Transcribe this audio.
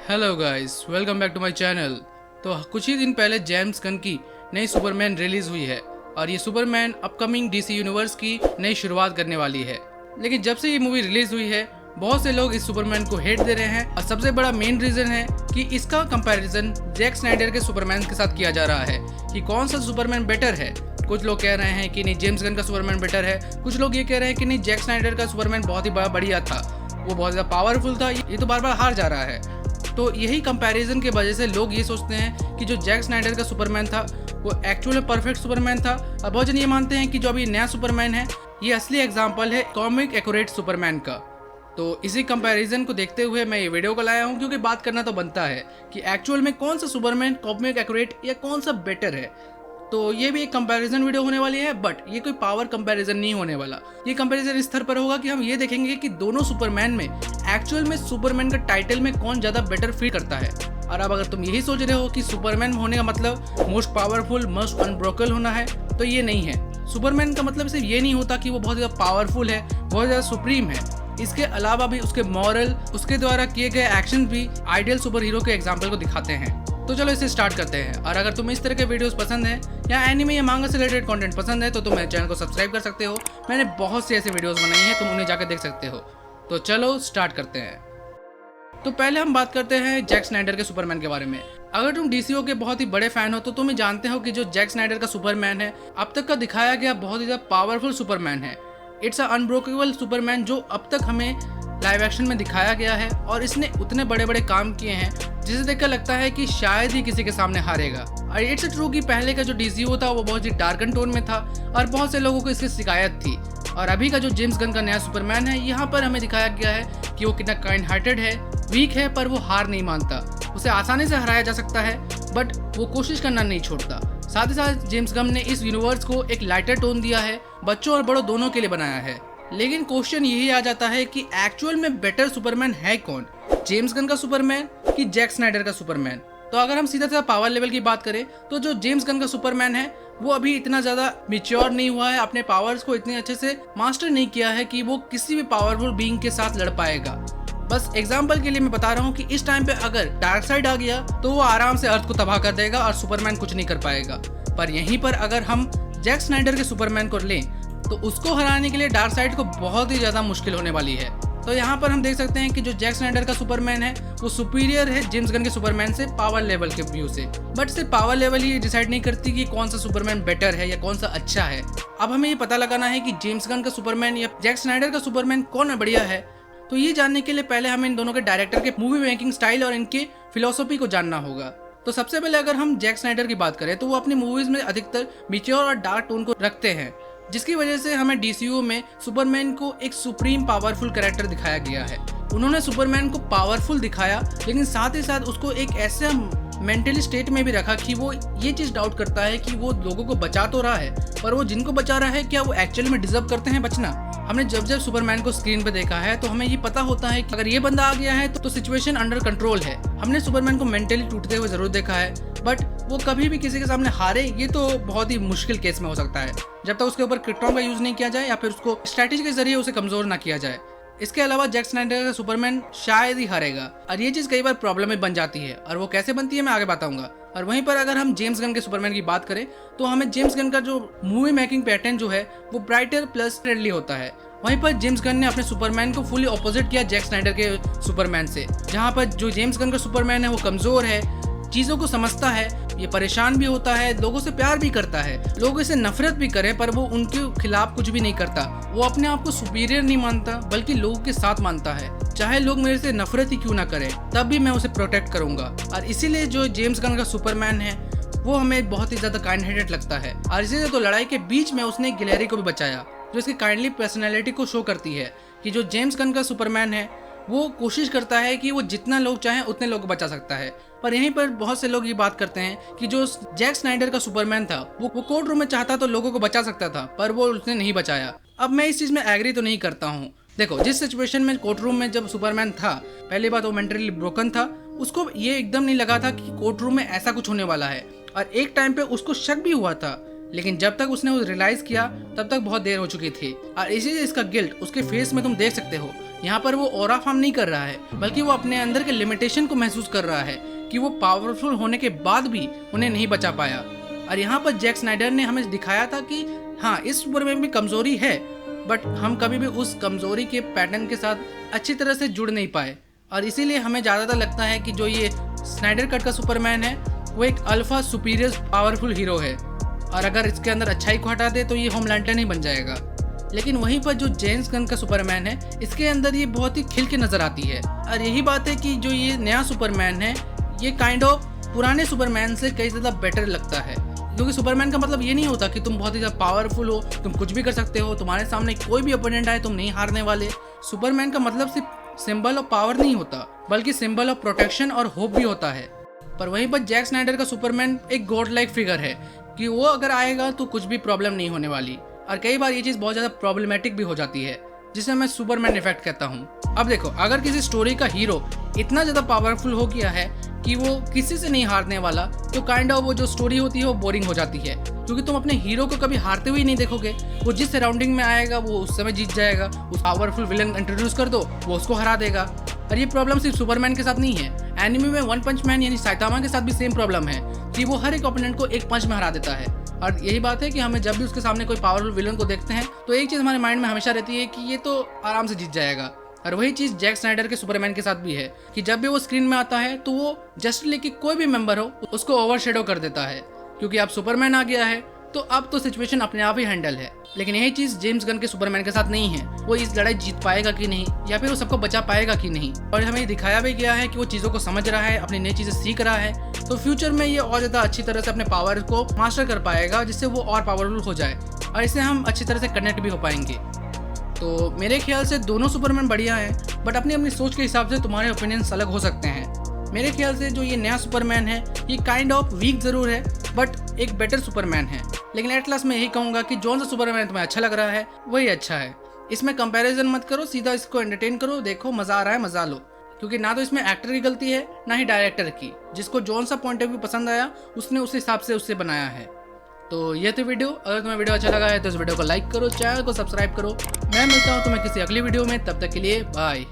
Hello guys, welcome back to my channel. तो कुछ ही दिन पहले जेम्स गन की नई सुपरमैन रिलीज हुई है और ये सुपरमैन अपकमिंग डीसी यूनिवर्स की नई शुरुआत करने वाली है। लेकिन जब से ये मूवी रिलीज हुई है बहुत से लोग इस सुपरमैन को हेट दे रहे हैं और सबसे बड़ा मेन रीजन है कि इसका कंपैरिजन जैक स्नाइडर के सुपरमैन के साथ किया जा रहा है कि कौन सा सुपरमैन बेटर है। कुछ लोग कह रहे हैं कि नहीं, जेम्स गन का सुपरमैन बेटर है। कुछ लोग ये कह रहे हैं कि नहीं, जैक स्नाइडर का सुपरमैन बहुत ही बढ़िया था, वो बहुत ज़्यादा पावरफुल था, ये तो बार बार हार जा रहा है। तो यही कंपैरिजन की वजह से लोग ये सोचते हैं कि जो जैक स्नाइडर का सुपरमैन था वो एक्चुअल में परफेक्ट सुपरमैन था। और बहुत जन ये मानते हैं कि जो अभी नया सुपरमैन है ये असली एग्जाम्पल है कॉमिक एक्यूरेट सुपरमैन का। तो इसी कंपैरिजन को देखते हुए मैं ये वीडियो को लाया हूँ, क्योंकि बात करना तो बनता है कि एक्चुअल में कौन सा सुपरमैन कॉमिक एक्यूरेट या कौन सा बेटर है। तो ये भी एक कंपैरिजन वीडियो होने वाली है, बट ये कोई पावर कंपैरिजन नहीं होने वाला। ये कंपैरिजन इस स्तर पर होगा कि हम ये देखेंगे कि दोनों सुपरमैन में एक्चुअल में सुपरमैन का टाइटल में कौन ज्यादा बेटर फील करता है। और अब अगर तुम यही सोच रहे हो कि सुपरमैन होने का मतलब मोस्ट पावरफुल, मोस्ट अनब्रोकन होना है, तो ये नहीं है। सुपरमैन का मतलब सिर्फ ये नहीं होता कि वो बहुत ज्यादा पावरफुल है, बहुत ज्यादा सुप्रीम है। इसके अलावा भी उसके मॉरल, उसके द्वारा किए गए एक्शन भी आइडियल सुपर हीरो के एग्जाम्पल को दिखाते हैं। तो चलो इसे स्टार्ट करते हैं। और अगर तुम्हें इस तरह के वीडियोस पसंद है या एनिमे या मांगा से रिलेटेड कंटेंट पसंद है तो तुम मेरे चैनल को सब्सक्राइब कर सकते हो। मैंने बहुत सी ऐसे वीडियोस बनाई हैं, तुम उन्हें जाकर देख सकते हो। तो चलो स्टार्ट करते हैं। तो पहले हम बात करते हैं जैक स्नाइडर के सुपरमैन के बारे में। अगर तुम डीसीओ के बहुत ही बड़े फैन हो तो तुम जानते हो कि जो जैक स्नाइडर का सुपरमैन है अब तक का दिखाया गया बहुत ही ज्यादा पावरफुल सुपरमैन है। इट्स अ अनब्रोकेबल सुपरमैन जो अब तक हमें लाइव एक्शन में दिखाया गया है, और इसने उतने बड़े बड़े काम किए हैं जिसे देखकर लगता है कि शायद ही किसी के सामने हारेगा। और इट्स ट्रू कि पहले का जो डीसीओ था वो बहुत ही डार्कन टोन में था और बहुत से लोगों को इसकी शिकायत थी। और अभी का जो जेम्स गन का नया सुपरमैन है, यहाँ पर हमें दिखाया गया है कि वो कितना काइंड हार्टेड है, वीक है, पर वो हार नहीं मानता। उसे आसानी से हराया जा सकता है बट वो कोशिश करना नहीं छोड़ता। साथ ही साथ जेम्स गन ने इस यूनिवर्स को एक लाइटर टोन दिया है, बच्चों और बड़ों दोनों के लिए बनाया है। लेकिन क्वेश्चन यही आ जाता है कि एक्चुअल में बेटर सुपरमैन है कौन, जेम्स गन का सुपरमैन कि जैक स्नाइडर का सुपरमैन। तो अगर हम सीधा सीधा पावर लेवल की बात करें तो जो जेम्स गन का सुपरमैन है वो अभी इतना ज्यादा मैच्योर नहीं हुआ है, अपने पावर्स को इतने अच्छे से मास्टर नहीं किया है कि वो किसी भी पावरफुल बीइंग के साथ लड़ पाएगा। बस एग्जाम्पल के लिए मैं बता रहा हूँ कि इस टाइम पे अगर डार्क साइड आ गया तो वो आराम से अर्थ को तबाह कर देगा और सुपरमैन कुछ नहीं कर पाएगा। पर यहीं पर अगर हम जैक स्नाइडर के सुपरमैन को लें तो उसको हराने के लिए डार्क साइड को बहुत ही ज्यादा मुश्किल होने वाली है। तो यहाँ पर हम देख सकते हैं कि जो जैक स्नाइडर का सुपरमैन है वो सुपीरियर है जेम्स गन के सुपरमैन से पावर लेवल के व्यू से। बट सिर्फ पावर लेवल ही डिसाइड नहीं करती कि कौन सा सुपरमैन बेटर है या कौन सा अच्छा है। अब हमें ये पता लगाना है कि जेम्स गन का सुपरमैन या जैक स्नाइडर का सुपरमैन कौन बढ़िया है। तो ये जानने के लिए पहले हमें इन दोनों के डायरेक्टर के मूवी मेकिंग स्टाइल और इनके फिलोसफी को जानना होगा। तो सबसे पहले अगर हम जैक स्नाइडर की बात करें तो वो अपनी मूवीज में अधिकतर मैच्योर और डार्क टोन को रखते हैं, जिसकी वजह से हमें डीसीयू में सुपरमैन को एक सुप्रीम पावरफुल कैरेक्टर दिखाया गया है। उन्होंने सुपरमैन को पावरफुल दिखाया लेकिन साथ ही साथ उसको एक ऐसे मेंटली स्टेट में भी रखा कि वो ये चीज डाउट करता है कि वो लोगों को बचा तो रहा है, पर वो जिनको बचा रहा है क्या वो एक्चुअली में डिजर्व करते हैं बचना। हमने जब जब सुपरमैन को स्क्रीन पे देखा है तो हमें ये पता होता है कि अगर ये बंदा आ गया है तो सिचुएशन अंडर कंट्रोल है। हमने सुपरमैन को मेंटली टूटते हुए जरूर देखा है, बट वो कभी भी किसी के सामने हारे ये तो बहुत ही मुश्किल केस में हो सकता है जब तक उसके ऊपर क्रिप्टॉन का यूज नहीं किया जाए या फिर उसको स्ट्रैटेजी के जरिए उसे कमजोर ना किया जाए। इसके अलावा जैक स्नाइडर का सुपरमैन शायद ही हारेगा, और ये चीज कई बार प्रॉब्लम में बन जाती है, और वो कैसे बनती है मैं आगे बताऊंगा। और वहीं पर अगर हम जेम्स गन के सुपरमैन की बात करें तो हमें जेम्स गन का जो मूवी मेकिंग पैटर्न जो है वो ब्राइटर प्लस फ्रेंडली होता है। वहीं पर जेम्स गन ने अपने सुपरमैन को फुली ऑपोजिट किया जैक स्नाइडर के सुपरमैन से, जहां पर जो जेम्स गन का सुपरमैन है वो कमजोर है, चीजों को समझता है, ये परेशान भी होता है, लोगों से प्यार भी करता है, लोग इसे नफरत भी करें पर वो उनके खिलाफ कुछ भी नहीं करता। वो अपने आप को सुपीरियर नहीं मानता बल्कि लोगों के साथ मानता है, चाहे लोग मेरे से नफरत ही क्यों ना करें तब भी मैं उसे प्रोटेक्ट करूंगा। और इसीलिए जो जेम्स गन का सुपरमैन है वो हमें बहुत ही ज्यादा काइंड हार्टेड लगता है। और इसीलिए तो लड़ाई के बीच में उसने गिलेरी को भी बचाया, जो इसकी काइंडली पर्सनैलिटी को शो करती है कि जो जेम्स गन का सुपरमैन है वो कोशिश करता है कि वो जितना लोग चाहें उतने लोग को बचा सकता है। पर यहीं पर बहुत से लोग ये बात करते हैं कि जो जैक स्नाइडर का सुपरमैन था वो कोर्ट रूम में चाहता तो लोगों को बचा सकता था, पर वो उसने नहीं बचाया। अब मैं इस चीज में एग्री तो नहीं करता हूँ। देखो, जिस सिचुएशन में कोर्ट रूम में जब सुपरमैन था, पहली बात वो मेंटली ब्रोकन था, उसको ये एकदम नहीं लगा था कि कोर्ट रूम में ऐसा कुछ होने वाला है, और एक टाइम पे उसको शक भी हुआ था, लेकिन जब तक उसने रियलाइज किया तब तक बहुत देर हो चुकी थी। और इसीलिए इसका गिल्ट उसके फेस में तुम देख सकते हो। यहाँ पर वो ऑरा फार्म नहीं कर रहा है, बल्कि वो अपने अंदर के लिमिटेशन को महसूस कर रहा है कि वो पावरफुल होने के बाद भी उन्हें नहीं बचा पाया। और यहाँ पर जैक स्नाइडर ने हमें दिखाया था कि हाँ, इस सुपरमैन में भी कमजोरी है, बट हम कभी भी उस कमजोरी के पैटर्न के साथ अच्छी तरह से जुड़ नहीं पाए। और इसीलिए हमें ज़्यादातर लगता है कि जो ये स्नाइडर कट का सुपरमैन है वो एक अल्फा सुपीरियर पावरफुल हीरो है, और अगर इसके अंदर अच्छाई को हटा दे तो ये होमलैंडर ही बन जाएगा। लेकिन वहीं पर जो जेम्स गन का सुपरमैन है, इसके अंदर ये बहुत ही खिल के नजर आती है। और यही बात है कि जो ये नया सुपरमैन है, ये काइंड ऑफ पुराने सुपरमैन से कई ज़्यादा बेटर लगता है। क्योंकि सुपरमैन का मतलब ये नहीं होता कि तुम बहुत ही ज़्यादा पावरफुल हो, तुम कुछ भी कर सकते हो, तुम्हारे सामने कोई भी ओपोनेंट आए तुम नहीं हारने वाले। सुपरमैन का मतलब सिर्फ सिंबल ऑफ पावर नहीं होता, बल्कि सिंबल ऑफ प्रोटेक्शन और होप भी होता है। पर वहीं पर जैक स्नाइडर का सुपरमैन एक गॉड लाइक फिगर है कि वो अगर आएगा तो कुछ भी प्रॉब्लम नहीं होने वाली। और कई बार ये चीज़ बहुत ज़्यादा प्रॉब्लमेटिक भी हो जाती है, जिसे मैं सुपरमैन इफेक्ट कहता हूँ। अब देखो, अगर किसी स्टोरी का हीरो इतना ज़्यादा पावरफुल हो गया है कि वो किसी से नहीं हारने वाला, तो काइंड ऑफ वो जो स्टोरी होती है वो बोरिंग हो जाती है, क्योंकि तुम अपने हीरो को कभी हारते हुए नहीं देखोगे। वो जिस सराउंडिंग में आएगा वो उस समय जीत जाएगा। उस पावरफुल विलन इंट्रोड्यूस कर दो, वो उसको हरा देगा। और ये प्रॉब्लम सिर्फ सुपरमैन के साथ नहीं है, एनिमे में वन पंच मैन यानी साइतामा के साथ भी सेम प्रॉब्लम है कि वो हर एक ओपोनेंट को एक पंच में हरा देता है। और यही बात है कि हमें जब भी उसके सामने कोई पावरफुल विलन को देखते हैं तो एक चीज़ हमारे माइंड में हमेशा रहती है कि ये तो आराम से जीत जाएगा। और वही चीज़ जैक स्नाइडर के सुपरमैन के साथ भी है कि जब भी वो स्क्रीन में आता है तो वो जस्ट लेके कोई भी मेंबर हो उसको ओवरशैडो कर देता है, क्योंकि अब सुपरमैन आ गया है तो अब तो सिचुएशन अपने आप ही हैंडल है। लेकिन यही चीज़ जेम्स गन के सुपरमैन के साथ नहीं है। वो इस लड़ाई जीत पाएगा कि नहीं, या फिर वो सबको बचा पाएगा कि नहीं। और हमें दिखाया भी गया है कि वो चीज़ों को समझ रहा है, अपनी नई चीज़ें सीख रहा है, तो फ्यूचर में ये और ज़्यादा अच्छी तरह से अपने पावर को मास्टर कर पाएगा, जिससे वो और पावरफुल हो जाए और इससे हम अच्छी तरह से कनेक्ट भी हो पाएंगे। तो मेरे ख्याल से दोनों सुपरमैन बढ़िया हैं, बट अपनी अपनी सोच के हिसाब से तुम्हारे ओपिनियंस अलग हो सकते हैं। मेरे ख्याल से जो ये नया सुपरमैन है ये काइंड ऑफ वीक ज़रूर है, बट एक बेटर सुपरमैन है। लेकिन एट लास्ट मैं यही कहूँगा कि जो सा सुपरमैन तुम्हें अच्छा लग रहा है वही अच्छा है। इसमें कंपैरिजन मत करो, सीधा इसको एंटरटेन करो, देखो मज़ा आ रहा है मज़ा लो। क्योंकि ना तो इसमें एक्टर की गलती है ना ही डायरेक्टर की। जिसको जौन सा पॉइंट ऑफ व्यू पसंद आया उसने उस हिसाब से उससे बनाया है। तो ये थी वीडियो। अगर तुम्हें वीडियो अच्छा लगा है तो इस वीडियो को लाइक करो, चैनल को सब्सक्राइब करो। मैं मिलता हूँ तुम्हें किसी अगली वीडियो में, तब तक के लिए बाय।